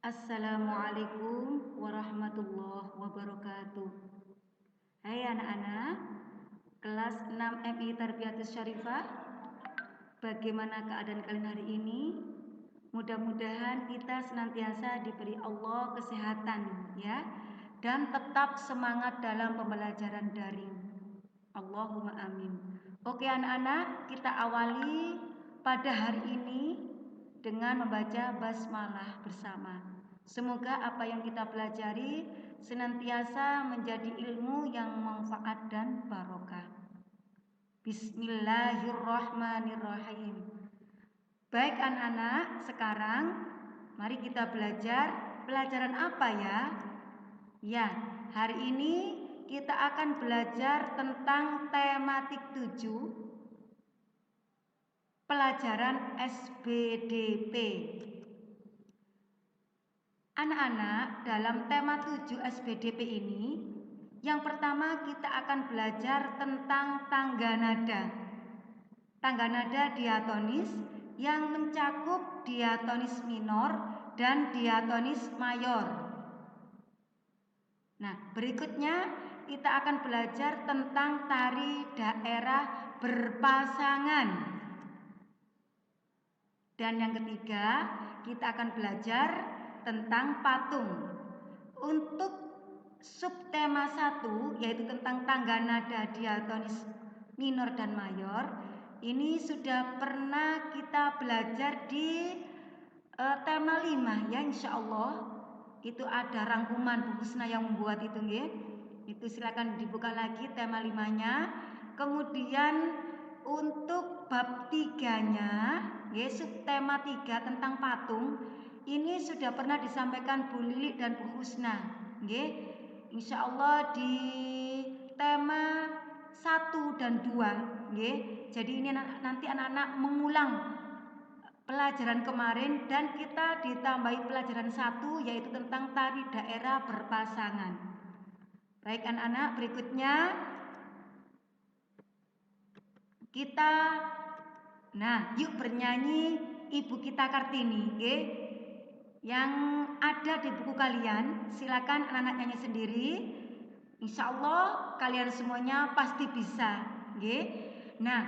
Assalamualaikum warahmatullahi wabarakatuh. Hai anak-anak, kelas 6 MI Tarbiyatus Syarifah. Bagaimana keadaan kalian hari ini? Mudah-mudahan kita senantiasa diberi Allah kesehatan ya, dan tetap semangat dalam pembelajaran daring. Allahumma amin. Oke anak-anak, kita awali pada hari ini dengan membaca basmalah bersama. Semoga apa yang kita pelajari senantiasa menjadi ilmu yang manfaat dan barokah. Bismillahirrahmanirrahim. Baik anak-anak, sekarang mari kita belajar pelajaran apa ya? Ya, hari ini kita akan belajar tentang tematik 7 pelajaran SBDP. Anak-anak, dalam tema 7 SBDP ini, yang pertama kita akan belajar tentang tangga nada. Tangga nada diatonis yang mencakup diatonis minor dan diatonis mayor. Nah, berikutnya kita akan belajar tentang tari daerah berpasangan. Dan yang ketiga, kita akan belajar tentang patung. Untuk subtema 1, yaitu tentang tangga nada diatonis minor dan mayor, ini sudah pernah kita belajar di tema 5 ya, insya Allah. Itu ada rangkuman Bu Husna yang membuat itu nggih. Itu silakan dibuka lagi tema 5-nya. Kemudian untuk bab 3-nya, ya, subtema 3 tentang patung, ini sudah pernah disampaikan Bu Lili dan Bu Husna, nggih. Insya Allah di tema 1 dan 2, nggih. Jadi ini nanti anak-anak mengulang pelajaran kemarin dan kita ditambahi pelajaran 1 yaitu tentang tari daerah berpasangan. Baik anak-anak, berikutnya kita yuk bernyanyi Ibu Kita Kartini, okay? Yang ada di buku kalian, silakan anak-anak nyanyi sendiri. Insya Allah kalian semuanya pasti bisa, okay? Nah,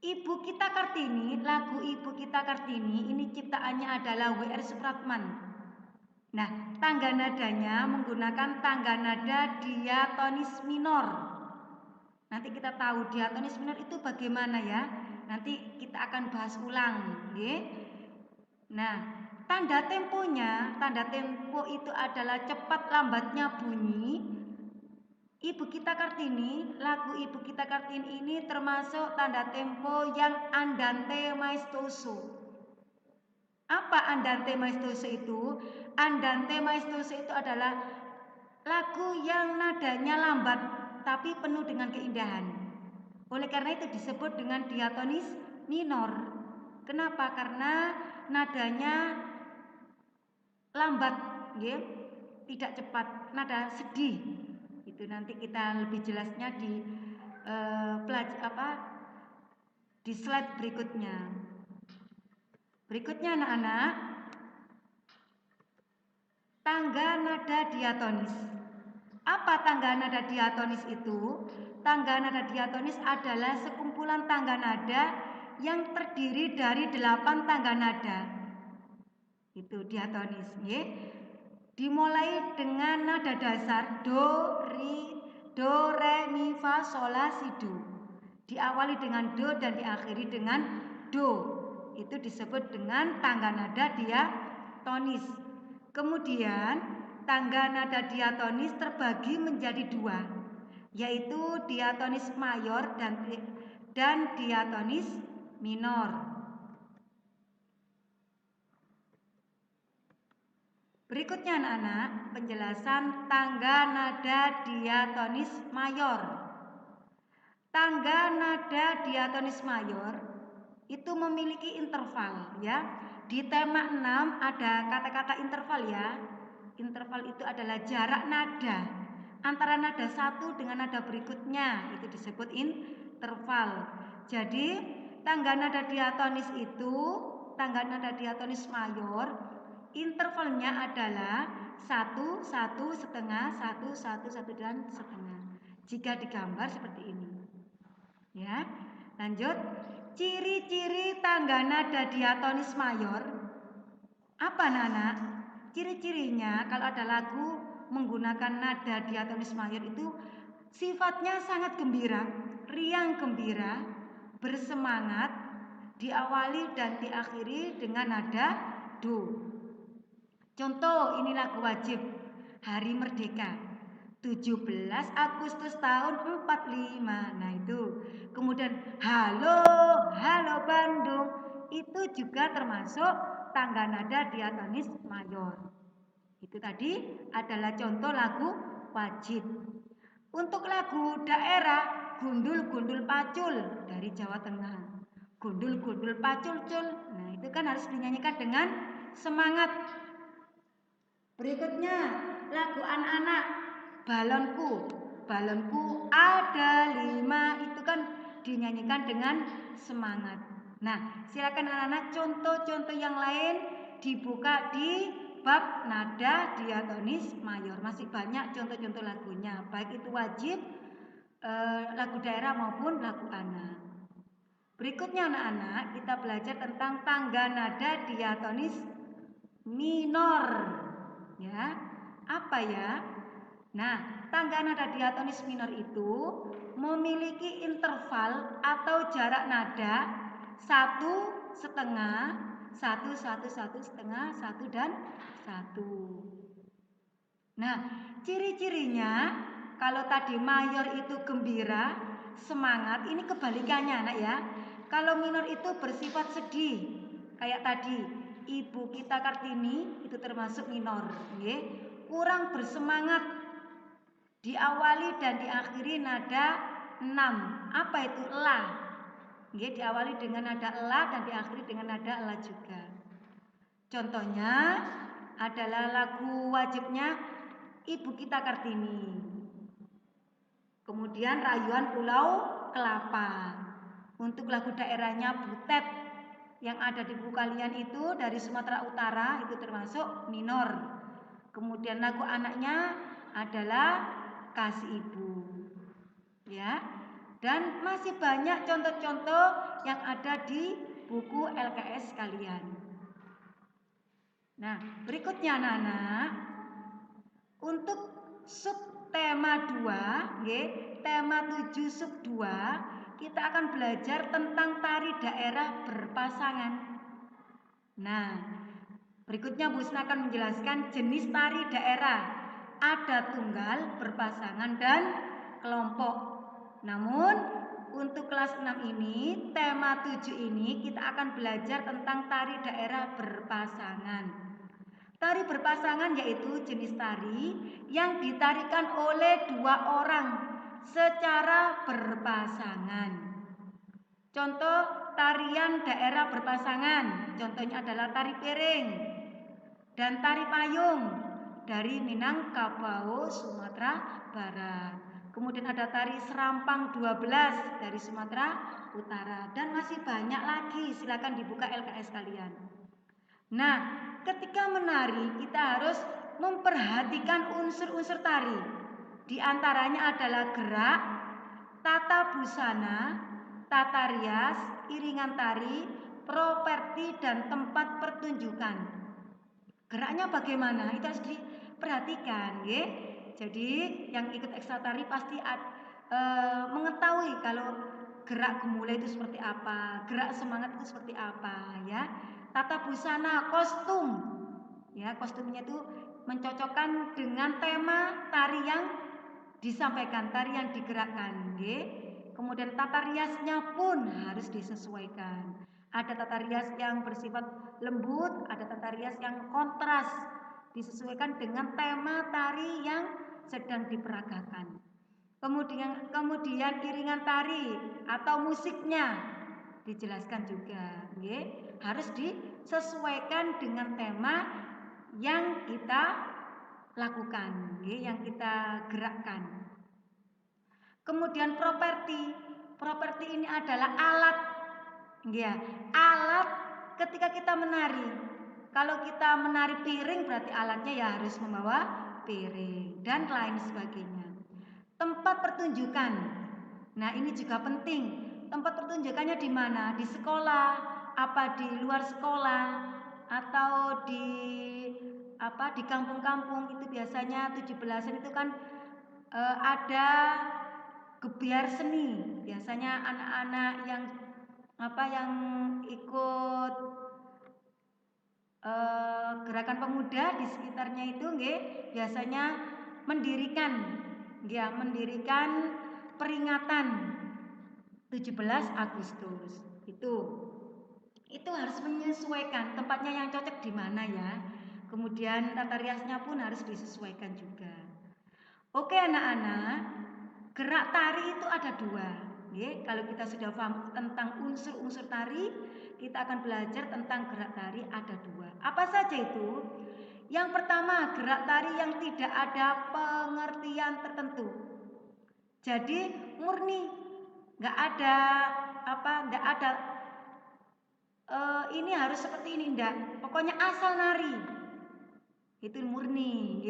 Ibu Kita Kartini, lagu Ibu Kita Kartini ini ciptaannya adalah W.R. Supratman. Nah, tangga nadanya menggunakan tangga nada diatonis minor. Nanti kita tahu diatonis minor itu bagaimana ya. Nanti kita akan bahas ulang, nggih. Nah, tanda tempo itu adalah cepat lambatnya bunyi. Ibu Kita Kartini, lagu Ibu Kita Kartini ini termasuk tanda tempo yang andante maestoso. Apa andante maestoso itu? Andante maestoso itu adalah lagu yang nadanya lambat tapi penuh dengan keindahan. Oleh karena itu disebut dengan diatonis minor. Kenapa? Karena nadanya lambat, ya, tidak cepat, nada sedih. Itu nanti kita lebih jelasnya di di slide berikutnya. Berikutnya anak-anak, tangga nada diatonis. Apa tangga nada diatonis itu? Tangga nada diatonis adalah sekumpulan tangga nada yang terdiri dari 8 tangga nada. Itu diatonis, ya. Dimulai dengan nada dasar do, re, mi, fa, sol, la, si, do. Diawali dengan do dan diakhiri dengan do. Itu disebut dengan tangga nada diatonis. Kemudian tangga nada diatonis terbagi menjadi 2, yaitu diatonis mayor dan diatonis minor. Berikutnya anak-anak, penjelasan tangga nada diatonis mayor. Tangga nada diatonis mayor itu memiliki interval, ya. Di tema 6 ada kata-kata interval, ya. Interval itu adalah jarak nada antara nada satu dengan nada berikutnya, itu disebut interval. Jadi tangga nada diatonis mayor Intervalnya adalah 1, 1, setengah, 1, 1, 1 dan setengah. Jika digambar seperti ini. Ya, lanjut. Ciri-ciri tangga nada diatonis mayor. Apa Nana? Ciri-cirinya kalau ada lagu menggunakan nada diatonis mayor itu sifatnya sangat gembira, riang gembira, bersemangat, diawali dan diakhiri dengan nada do. Contoh ini lagu wajib Hari Merdeka 17 Agustus tahun 45. Nah itu. Kemudian halo, halo Bandung itu juga termasuk tangga nada diatonis mayor. Itu tadi adalah contoh lagu wajib. Untuk lagu daerah Gundul-gundul pacul dari Jawa Tengah. Gundul-gundul pacul-cul. Nah, itu kan harus dinyanyikan dengan semangat. Berikutnya lagu anak-anak Balonku. Balonku ada 5 itu kan dinyanyikan dengan semangat. Nah, silakan anak-anak contoh-contoh yang lain dibuka di bab nada diatonis mayor. Masih banyak contoh-contoh lagunya, baik itu wajib lagu daerah maupun lagu anak. Berikutnya anak-anak kita belajar tentang tangga nada diatonis minor. Ya, apa ya? Nah, tangga nada diatonis minor itu memiliki interval atau jarak nada 1,5, 1, 1, 1 setengah, 1 dan 1. Nah, ciri-cirinya kalau tadi mayor itu gembira, semangat, ini kebalikannya anak ya. Kalau minor itu bersifat sedih, kayak tadi Ibu kita Kartini itu termasuk minor, nggih. Kurang bersemangat. Diawali dan diakhiri nada 6. Apa itu? La. Nggih, diawali dengan nada la dan diakhiri dengan nada la juga. Contohnya adalah lagu wajibnya Ibu kita Kartini. Kemudian Rayuan Pulau Kelapa. Untuk lagu daerahnya Butet yang ada di buku kalian itu dari Sumatera Utara itu termasuk minor. Kemudian lagu anaknya adalah Kasih Ibu. Ya. Dan masih banyak contoh-contoh yang ada di buku LKS kalian. Nah, berikutnya anak-anak, untuk subtema 2, tema 7 sub 2, kita akan belajar tentang tari daerah berpasangan. Nah, berikutnya Bu Sna akan menjelaskan jenis tari daerah. Ada tunggal, berpasangan, dan kelompok. Namun, untuk kelas 6 ini, tema 7 ini kita akan belajar tentang tari daerah berpasangan. Tari berpasangan yaitu jenis tari yang ditarikan oleh 2 orang secara berpasangan. Contoh tarian daerah berpasangan, contohnya adalah tari piring dan tari payung dari Minangkabau, Sumatera Barat. Kemudian ada tari serampang 12 dari Sumatera Utara dan masih banyak lagi. Silakan dibuka LKS kalian. Nah, ketika menari kita harus memperhatikan unsur-unsur tari. Di antaranya adalah gerak, tata busana, tata rias, iringan tari, properti dan tempat pertunjukan. Geraknya bagaimana? Itu harus diperhatikan, ya. Jadi yang ikut ekstra tari pasti mengetahui kalau gerak gemulai itu seperti apa, gerak semangat itu seperti apa, ya. Tata busana, kostum. Ya, kostumnya itu mencocokkan dengan tema tari yang disampaikan, tari yang digerakkan, nggih. Kemudian tata riasnya pun harus disesuaikan. Ada tata rias yang bersifat lembut, ada tata rias yang kontras, disesuaikan dengan tema tari yang sedang diperagakan. Kemudian iringan tari atau musiknya dijelaskan juga, nggih. Harus disesuaikan dengan tema yang kita lakukan, nggih, yang kita gerakkan. Kemudian properti. Properti ini adalah alat, nggih, alat ketika kita menari. Kalau kita menari piring berarti alatnya ya harus membawa piring dan lain sebagainya. Tempat pertunjukan. Nah, ini juga penting. Tempat pertunjukannya di mana? Di sekolah, apa di luar sekolah, atau di kampung-kampung itu biasanya 17-an itu kan ada gebiar seni. Biasanya anak-anak yang ikut gerakan pemuda di sekitarnya itu nggih biasanya mendirikan peringatan 17 Agustus. Itu harus menyesuaikan tempatnya yang cocok di mana ya. Kemudian tata riasnya pun harus disesuaikan juga. Oke anak-anak, gerak tari itu ada dua. Kalau kita sudah paham tentang unsur-unsur tari, kita akan belajar tentang gerak tari ada dua. Apa saja itu? Yang pertama, gerak tari yang tidak ada pengertian tertentu. Jadi murni, nggak ada ini harus seperti ini, enggak. Pokoknya asal nari. Itu murni,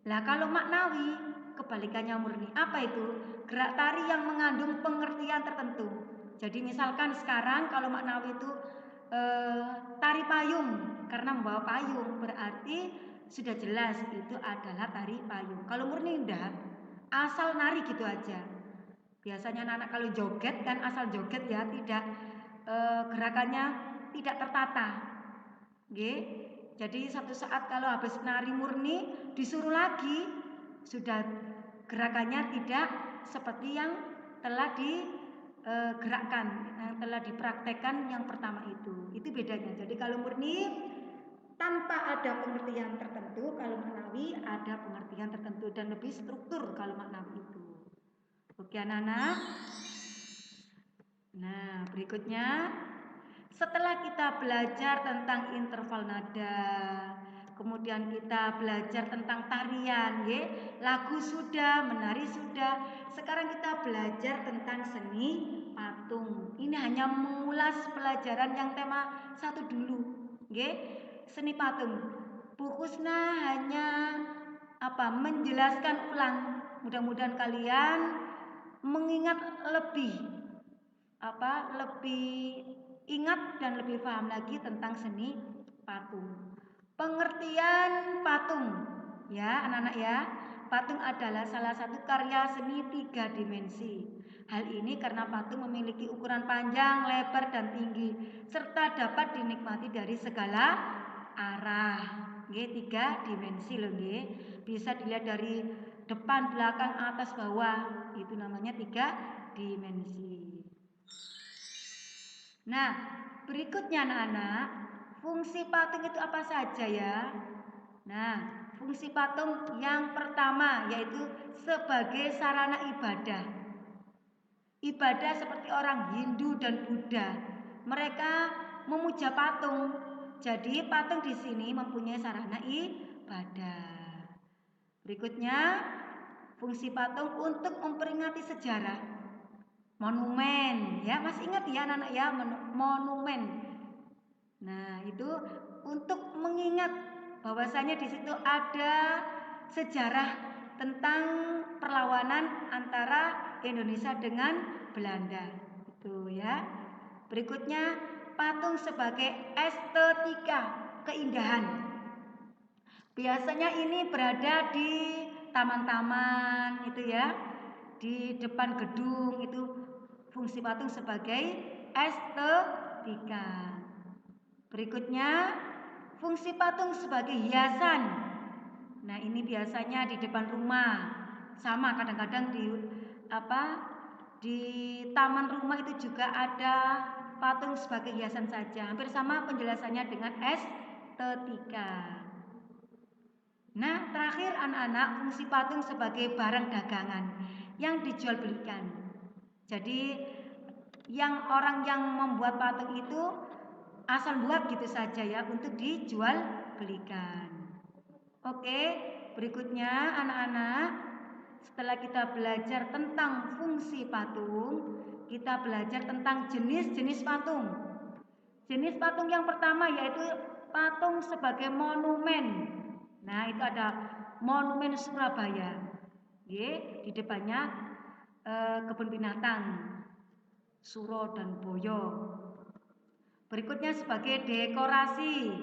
Lah kalau maknawi, kebalikannya murni. Apa itu? Gerak tari yang mengandung pengertian tertentu. Jadi misalkan sekarang kalau maknawi itu tari payung, karena membawa payung berarti sudah jelas itu adalah tari payung. Kalau murni enggak, asal nari gitu aja. Biasanya anak-anak kalau joget kan asal joget ya, tidak gerakannya tidak tertata. Jadi satu saat kalau habis nari murni disuruh lagi, sudah gerakannya tidak seperti yang telah digerakkan, yang telah dipraktekkan yang pertama itu. Itu bedanya. Jadi kalau murni tanpa ada pengertian tertentu, kalau maknawi ada pengertian tertentu dan lebih struktur kalau maknawi itu. Oke anak-anak. Nah, berikutnya setelah kita belajar tentang interval nada, kemudian kita belajar tentang tarian, lagu sudah, menari sudah. Sekarang kita belajar tentang seni patung. Ini hanya mengulas pelajaran yang tema 1 dulu, seni patung. Bu Kusna hanya menjelaskan ulang. Mudah-mudahan kalian mengingat lebih ingat dan lebih paham lagi tentang seni patung. Pengertian patung, ya anak-anak ya. Patung adalah salah satu karya seni 3 dimensi. Hal ini karena patung memiliki ukuran panjang, lebar, dan tinggi, serta dapat dinikmati dari segala arah. 3 dimensi loh, bisa dilihat dari depan, belakang, atas, bawah. Itu namanya 3 dimensi. Nah, berikutnya anak-anak, fungsi patung itu apa saja ya? Nah, fungsi patung yang pertama yaitu sebagai sarana ibadah. Ibadah seperti orang Hindu dan Buddha, mereka memuja patung. Jadi patung di sini mempunyai sarana ibadah. Berikutnya, fungsi patung untuk memperingati sejarah. Monumen, ya masih ingat ya anak-anak ya, monumen. Nah itu untuk mengingat bahwasanya di situ ada sejarah tentang perlawanan antara Indonesia dengan Belanda, itu ya. Berikutnya patung sebagai estetika keindahan. Biasanya ini berada di taman-taman itu ya, di depan gedung itu. Fungsi patung sebagai estetika. Berikutnya, fungsi patung sebagai hiasan. Nah, ini biasanya di depan rumah. Sama kadang-kadang di taman rumah itu juga ada patung sebagai hiasan saja. Hampir sama penjelasannya dengan estetika. Nah, terakhir anak-anak, fungsi patung sebagai barang dagangan yang dijual belikan. Jadi orang yang membuat patung itu asal buat gitu saja ya untuk dijual belikan. Oke, berikutnya anak-anak, setelah kita belajar tentang fungsi patung, kita belajar tentang jenis-jenis patung. Jenis patung yang pertama yaitu patung sebagai monumen. Nah, itu ada Monumen Surabaya. Di depannya kebun binatang Suro dan Boyo. Berikutnya sebagai dekorasi.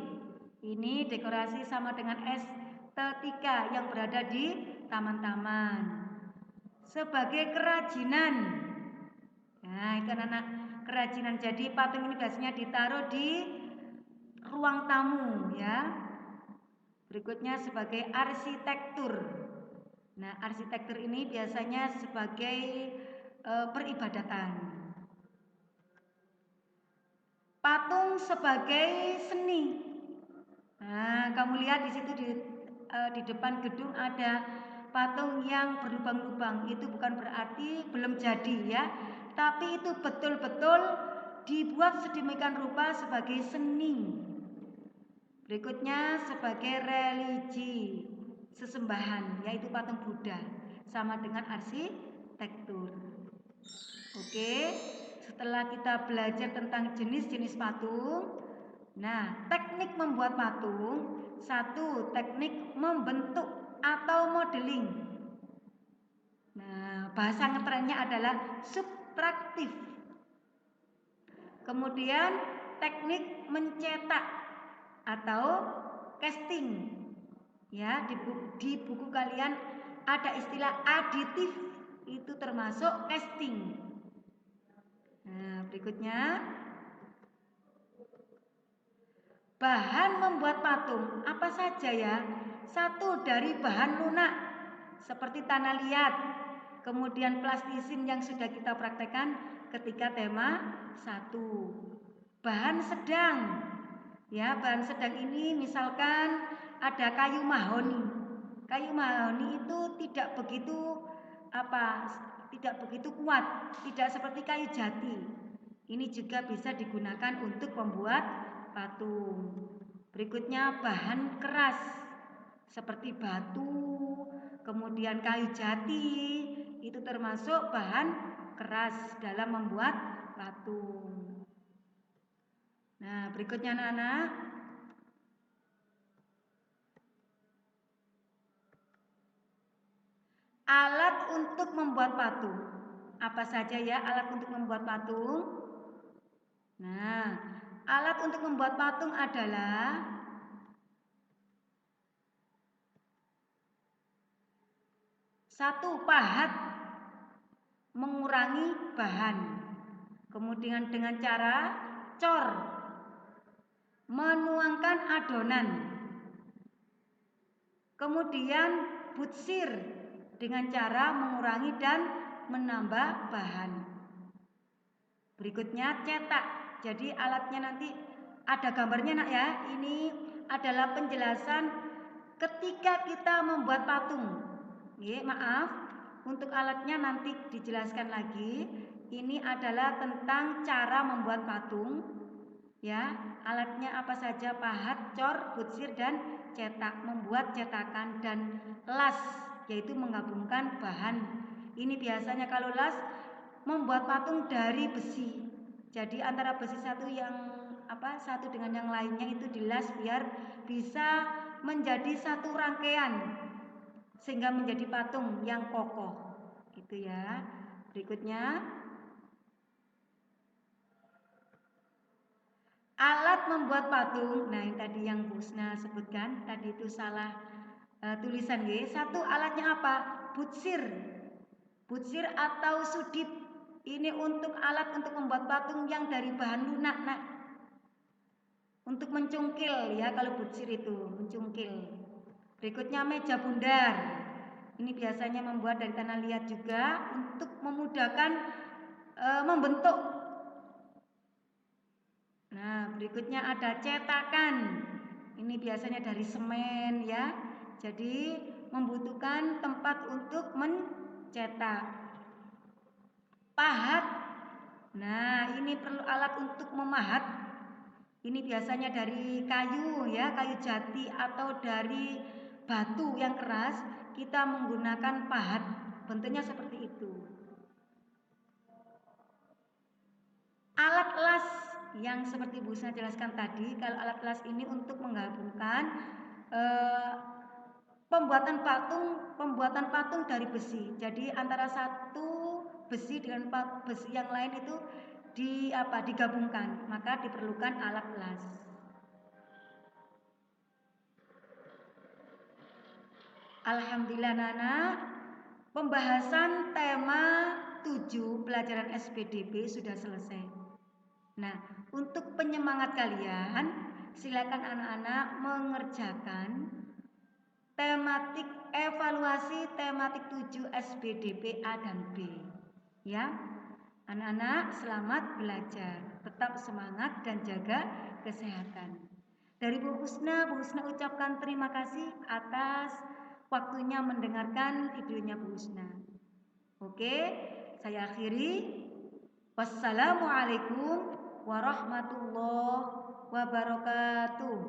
Ini dekorasi sama dengan estetika yang berada di taman-taman. Sebagai kerajinan. Nah, itu anak-anak kerajinan. Jadi patung ini biasanya ditaruh di ruang tamu ya. Berikutnya sebagai arsitektur. Nah, arsitektur ini biasanya sebagai peribadatan. Patung sebagai seni. Nah, kamu lihat di situ di depan gedung ada patung yang berlubang-lubang. Itu bukan berarti belum jadi ya, tapi itu betul-betul dibuat sedemikian rupa sebagai seni. Berikutnya sebagai religi, sesembahan, yaitu patung Buddha, sama dengan arsitektur. Oke, setelah kita belajar tentang jenis-jenis patung, nah teknik membuat patung, satu teknik membentuk atau modeling. Nah, bahasa ngetrennya adalah subtraktif. Kemudian teknik mencetak atau casting. Ya, di buku kalian ada istilah aditif, itu termasuk casting. Nah, berikutnya bahan membuat patung apa saja ya? Satu, dari bahan lunak seperti tanah liat, kemudian plastisin yang sudah kita praktekkan ketika tema 1. Bahan sedang. Ya, bahan sedang ini misalkan ada kayu mahoni. Kayu mahoni itu tidak begitu kuat, tidak seperti kayu jati. Ini juga bisa digunakan untuk membuat patung. Berikutnya bahan keras seperti batu, kemudian kayu jati, itu termasuk bahan keras dalam membuat patung. Nah, berikutnya anak-anak, alat untuk membuat patung. Apa saja ya alat untuk membuat patung? Nah, alat untuk membuat patung adalah satu, pahat, mengurangi bahan. Kemudian dengan cara cor, menuangkan adonan. Kemudian butsir, dengan cara mengurangi dan menambah bahan. Berikutnya cetak. Jadi alatnya nanti ada gambarnya nak ya. Ini adalah penjelasan ketika kita membuat patung. Maaf, untuk alatnya nanti dijelaskan lagi. Ini adalah tentang cara membuat patung. Ya, alatnya apa saja? Pahat, cor, butsir dan cetak. Membuat cetakan dan las, yaitu menggabungkan bahan. Ini biasanya kalau las membuat patung dari besi. Jadi antara besi satu dengan yang lainnya itu dilas biar bisa menjadi satu rangkaian sehingga menjadi patung yang kokoh. Gitu ya. Berikutnya alat membuat patung. Nah, yang tadi yang Bu Husna sebutkan tadi itu salah tulisan ya. Satu, alatnya apa? Butsir. Butsir atau sudip. Ini untuk alat untuk membuat patung yang dari bahan lunak, nak. Untuk mencungkil ya, kalau butsir itu mencungkil. Berikutnya meja bundar. Ini biasanya membuat dari tanah liat juga untuk memudahkan membentuk. Nah, berikutnya ada cetakan. Ini biasanya dari semen ya. Jadi membutuhkan tempat untuk mencetak. Pahat. Nah, ini perlu alat untuk memahat. Ini biasanya dari kayu ya, kayu jati atau dari batu yang keras. Kita menggunakan pahat. Bentuknya seperti itu. Alat las. yang seperti Bu Husna jelaskan tadi, kalau alat las ini untuk menggabungkan pembuatan patung dari besi. Jadi antara satu besi dengan besi yang lain itu digabungkan, maka diperlukan alat las. Alhamdulillah Nana, pembahasan tema 7 pelajaran SPDB sudah selesai. Nah, untuk penyemangat kalian, silakan anak-anak mengerjakan tematik evaluasi tematik 7 SPDB A dan B. Ya. Anak-anak selamat belajar, tetap semangat dan jaga kesehatan. Dari Bu Husna ucapkan terima kasih atas waktunya mendengarkan videonya Bu Husna. Oke, saya akhiri. Wassalamualaikum warahmatullahi wabarakatuh.